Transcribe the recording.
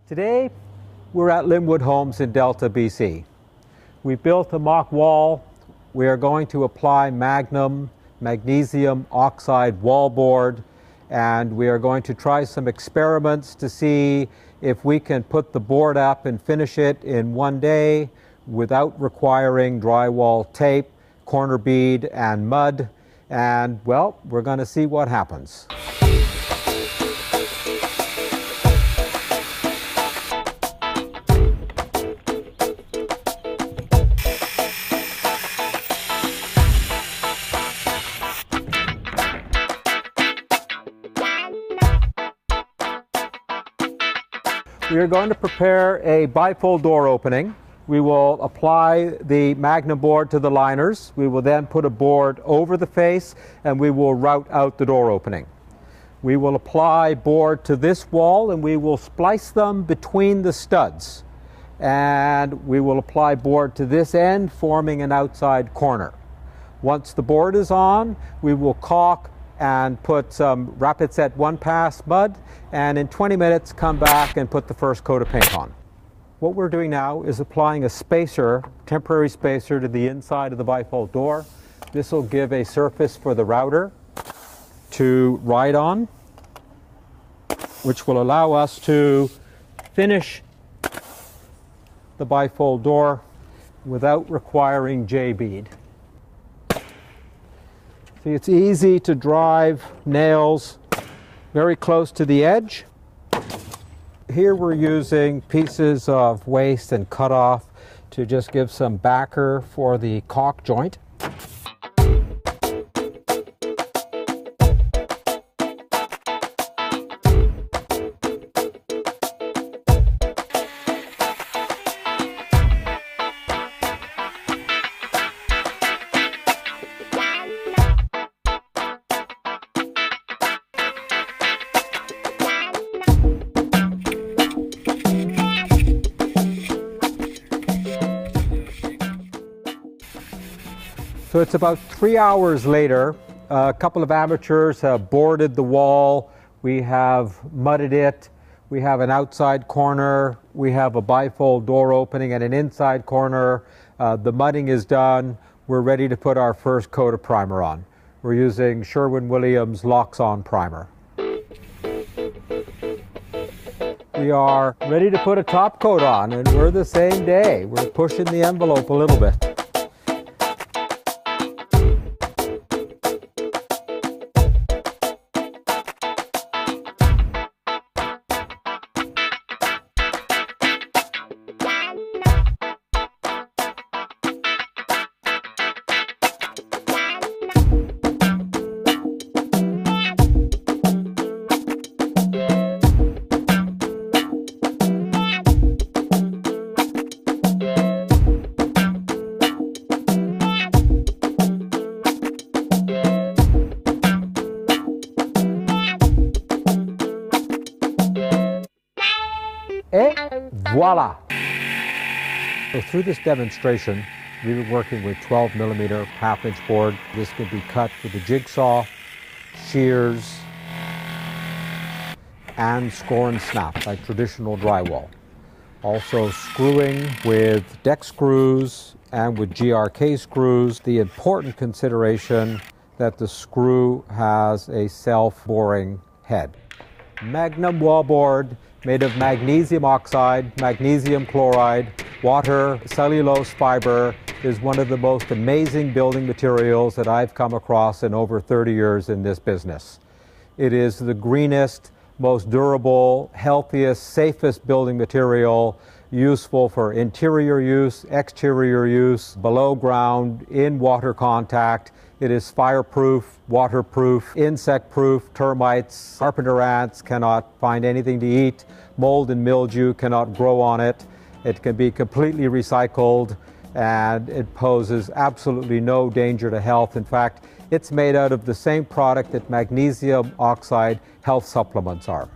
Today, we're at Linwood Homes in Delta, BC. We built a mock wall. We are going to apply Magnum magnesium oxide wallboard, and we are going to try some experiments to see if we can put the board up and finish it in one day without requiring drywall tape, corner bead, and mud. And well, we're going to see what happens. We are going to prepare a bifold door opening. We will apply the Magnum board to the liners. We will then put a board over the face and we will route out the door opening. We will apply board to this wall and we will splice them between the studs. And we will apply board to this end, forming an outside corner. Once the board is on, we will caulk and put some rapid set 1-pass mud, and in 20 minutes come back and put the first coat of paint on. What we're doing now is applying a spacer, temporary spacer, to the inside of the bifold door. This will give a surface for the router to ride on, which will allow us to finish the bifold door without requiring J-bead. See, it's easy to drive nails very close to the edge. Here we're using pieces of waste and cut off to just give some backer for the caulk joint. So it's about 3 hours later. A couple of amateurs have boarded the wall. We have mudded it. We have an outside corner. We have a bifold door opening and an inside corner. The mudding is done. We're ready to put our first coat of primer on. We're using Sherwin-Williams Locks-On primer. We are ready to put a top coat on, and we're the same day. We're pushing the envelope a little bit. Et voila! So through this demonstration, we've been working with 12mm half-inch board. This can be cut with a jigsaw, shears, and score and snap like traditional drywall. Also screwing with deck screws and with GRK screws. The important consideration that the screw has a self-boring head. Magnum wallboard made of magnesium oxide, magnesium chloride, water, cellulose fiber, is one of the most amazing building materials that I've come across in over 30 years in this business. It is the greenest, most durable, healthiest, safest building material, useful for interior use, exterior use, below ground, in water contact. It is fireproof, waterproof, insect-proof. Termites, carpenter ants cannot find anything to eat. Mold and mildew cannot grow on it. It can be completely recycled, and it poses absolutely no danger to health. In fact, it's made out of the same product that magnesium oxide health supplements are.